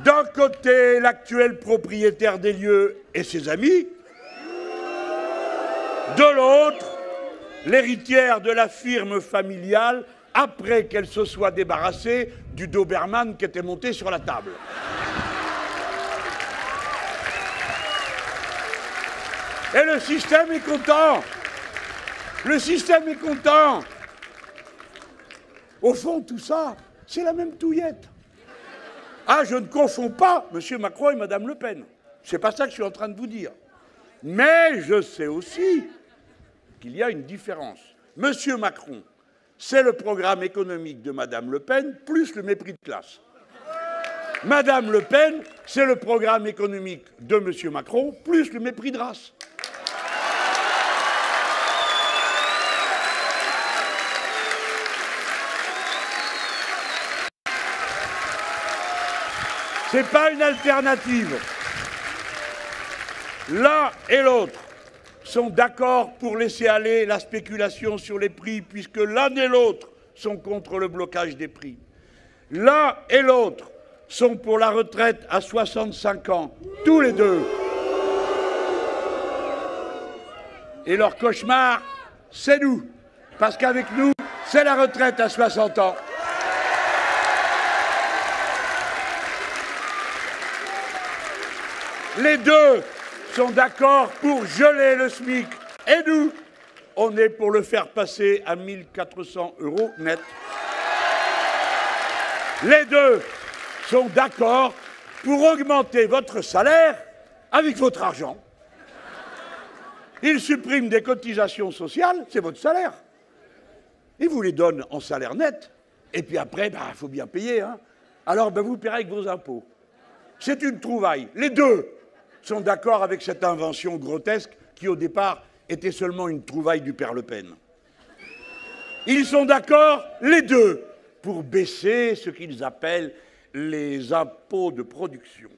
D'un côté, l'actuel propriétaire des lieux et ses amis. De l'autre, l'héritière de la firme familiale après qu'elle se soit débarrassée du Doberman qui était monté sur la table. Et le système est content. Le système est content. Au fond, tout ça, c'est la même touillette. Ah, je ne confonds pas M. Macron et Mme Le Pen. C'est pas ça que je suis en train de vous dire. Mais je sais aussi qu'il y a une différence. M. Macron, c'est le programme économique de Mme Le Pen, plus le mépris de classe. Mme Le Pen, c'est le programme économique de M. Macron, plus le mépris de race. C'est pas une alternative. L'un et l'autre sont d'accord pour laisser aller la spéculation sur les prix, puisque l'un et l'autre sont contre le blocage des prix. L'un et l'autre sont pour la retraite à 65 ans, tous les deux. Et leur cauchemar, c'est nous. Parce qu'avec nous, c'est la retraite à 60 ans. Les deux sont d'accord pour geler le SMIC. Et nous, on est pour le faire passer à 1 400 € net. Les deux sont d'accord pour augmenter votre salaire avec votre argent. Ils suppriment des cotisations sociales, c'est votre salaire. Ils vous les donnent en salaire net. Et puis après, il faut bien payer. Hein. Alors, vous paierez avec vos impôts. C'est une trouvaille. Les deux sont d'accord avec cette invention grotesque qui, au départ, était seulement une trouvaille du père Le Pen. Ils sont d'accord, les deux, pour baisser ce qu'ils appellent les impôts de production.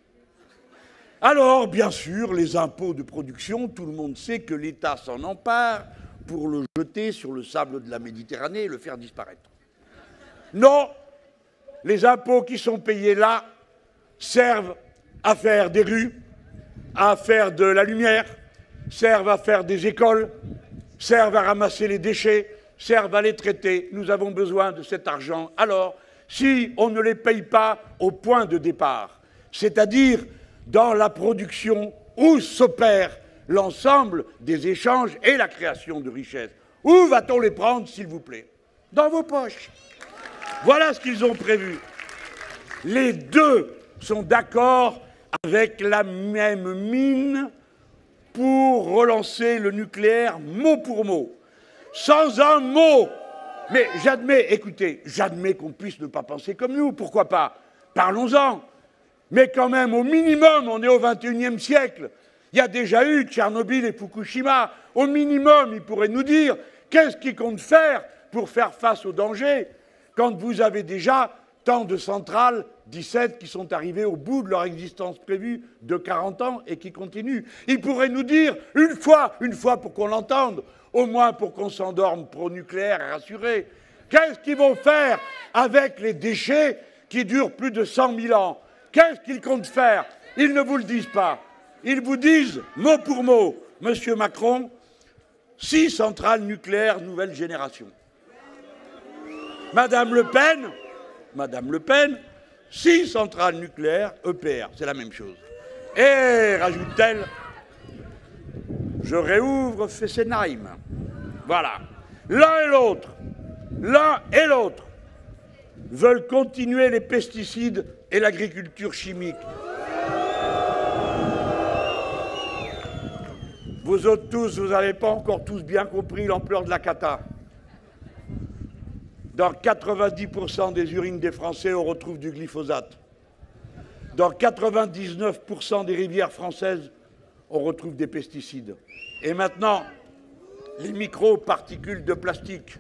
Alors, bien sûr, les impôts de production, tout le monde sait que l'État s'en empare pour le jeter sur le sable de la Méditerranée et le faire disparaître. Non, les impôts qui sont payés là servent à faire des rues, à faire de la lumière, servent à faire des écoles, servent à ramasser les déchets, servent à les traiter. Nous avons besoin de cet argent. Alors, si on ne les paye pas au point de départ, c'est-à-dire dans la production où s'opère l'ensemble des échanges et la création de richesses, où va-t-on les prendre, s'il vous plaît? Dans vos poches. Voilà ce qu'ils ont prévu. Les deux sont d'accord avec la même mine pour relancer le nucléaire mot pour mot, sans un mot. Mais j'admets, écoutez, j'admets qu'on puisse ne pas penser comme nous, pourquoi pas? Parlons-en. Mais quand même, au minimum, on est au XXIe siècle. Il y a déjà eu Tchernobyl et Fukushima. Au minimum, ils pourraient nous dire qu'est-ce qu'ils comptent faire pour faire face au danger quand vous avez déjà tant de centrales, 17, qui sont arrivées au bout de leur existence prévue de 40 ans et qui continuent. Ils pourraient nous dire, une fois pour qu'on l'entende, au moins pour qu'on s'endorme pro-nucléaire et rassuré, qu'est-ce qu'ils vont faire avec les déchets qui durent plus de 100 000 ans? Qu'est-ce qu'ils comptent faire? Ils ne vous le disent pas. Ils vous disent, mot pour mot, Monsieur Macron, 6 centrales nucléaires nouvelle génération. Madame Le Pen, 6 centrales nucléaires EPR, c'est la même chose. Et, rajoute-t-elle, je réouvre Fessenheim. Voilà. L'un et l'autre veulent continuer les pesticides et l'agriculture chimique. Vous autres tous, vous n'avez pas encore tous bien compris l'ampleur de la cata. Dans 90% des urines des Français, on retrouve du glyphosate. Dans 99% des rivières françaises, on retrouve des pesticides. Et maintenant, les micro-particules de plastique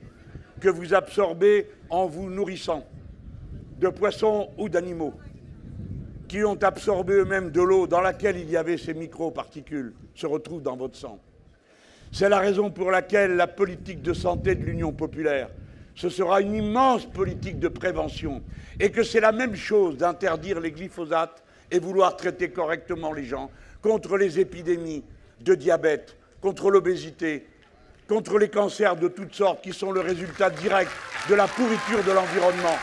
que vous absorbez en vous nourrissant, de poissons ou d'animaux, qui ont absorbé eux-mêmes de l'eau dans laquelle il y avait ces micro-particules, se retrouvent dans votre sang. C'est la raison pour laquelle la politique de santé de l'Union populaire, ce sera une immense politique de prévention, et que c'est la même chose d'interdire les glyphosates, et vouloir traiter correctement les gens contre les épidémies de diabète, contre l'obésité, contre les cancers de toutes sortes qui sont le résultat direct de la pourriture de l'environnement.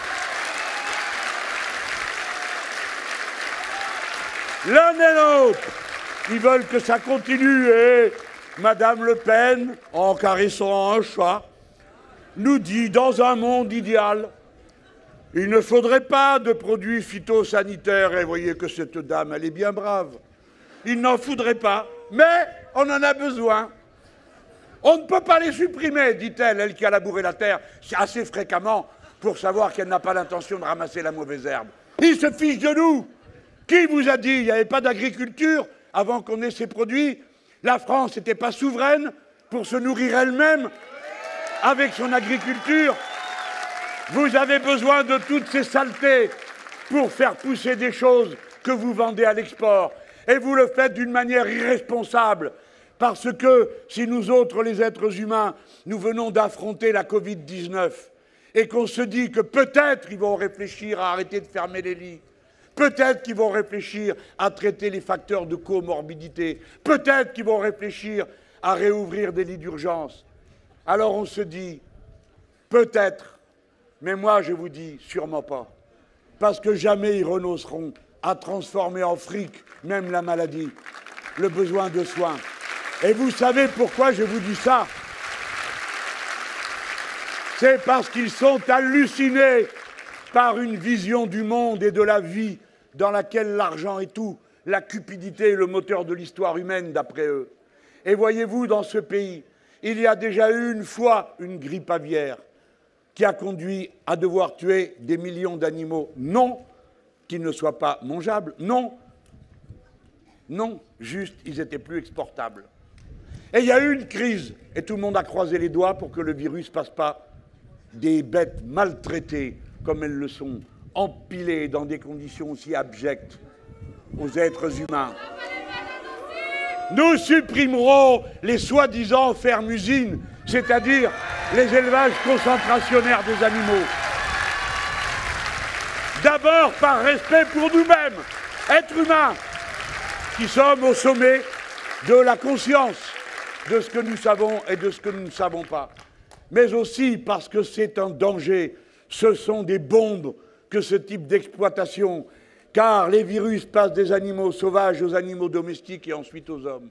L'un et l'autre, ils veulent que ça continue et Madame Le Pen, en caressant un chat, nous dit dans un monde idéal, il ne faudrait pas de produits phytosanitaires. Et vous voyez que cette dame, elle est bien brave. Il n'en faudrait pas, mais on en a besoin. On ne peut pas les supprimer, dit-elle, elle qui a labouré la terre assez fréquemment pour savoir qu'elle n'a pas l'intention de ramasser la mauvaise herbe. Ils se fichent de nous. Qui vous a dit qu'il n'y avait pas d'agriculture avant qu'on ait ces produits? La France n'était pas souveraine pour se nourrir elle-même avec son agriculture. Vous avez besoin de toutes ces saletés pour faire pousser des choses que vous vendez à l'export. Et vous le faites d'une manière irresponsable. Parce que si nous autres, les êtres humains, nous venons d'affronter la Covid-19 et qu'on se dit que peut-être ils vont réfléchir à arrêter de fermer les lits, peut-être qu'ils vont réfléchir à traiter les facteurs de comorbidité, peut-être qu'ils vont réfléchir à réouvrir des lits d'urgence. Alors on se dit, peut-être, mais moi je vous dis, sûrement pas. Parce que jamais ils renonceront à transformer en fric même la maladie, le besoin de soins. Et vous savez pourquoi je vous dis ça? C'est parce qu'ils sont hallucinés par une vision du monde et de la vie dans laquelle l'argent est tout, la cupidité est le moteur de l'histoire humaine, d'après eux. Et voyez-vous, dans ce pays, il y a déjà eu une fois une grippe aviaire qui a conduit à devoir tuer des millions d'animaux. Non qu'ils ne soient pas mangeables, non, non, juste, ils étaient plus exportables. Et il y a eu une crise, et tout le monde a croisé les doigts pour que le virus ne passe pas. Des bêtes maltraitées, comme elles le sont, empilées dans des conditions aussi abjectes aux êtres humains. Nous supprimerons les soi-disant fermes-usines, c'est-à-dire les élevages concentrationnaires des animaux. D'abord par respect pour nous-mêmes, êtres humains, qui sommes au sommet de la conscience de ce que nous savons et de ce que nous ne savons pas. Mais aussi parce que c'est un danger, ce sont des bombes que ce type d'exploitation, car les virus passent des animaux sauvages aux animaux domestiques et ensuite aux hommes.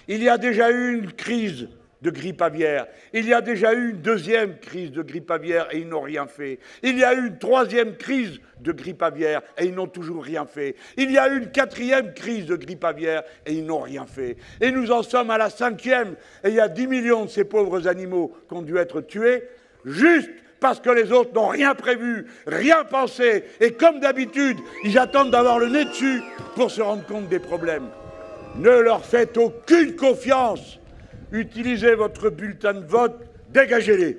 Il y a déjà eu une crise de grippe aviaire, il y a déjà eu une deuxième crise de grippe aviaire et ils n'ont rien fait. Il y a eu une troisième crise de grippe aviaire et ils n'ont toujours rien fait. Il y a eu une quatrième crise de grippe aviaire et ils n'ont rien fait. Et nous en sommes à la cinquième et il y a 10 millions de ces pauvres animaux qui ont dû être tués, juste parce que les autres n'ont rien prévu, rien pensé, et comme d'habitude, ils attendent d'avoir le nez dessus pour se rendre compte des problèmes. Ne leur faites aucune confiance. Utilisez votre bulletin de vote, dégagez-les.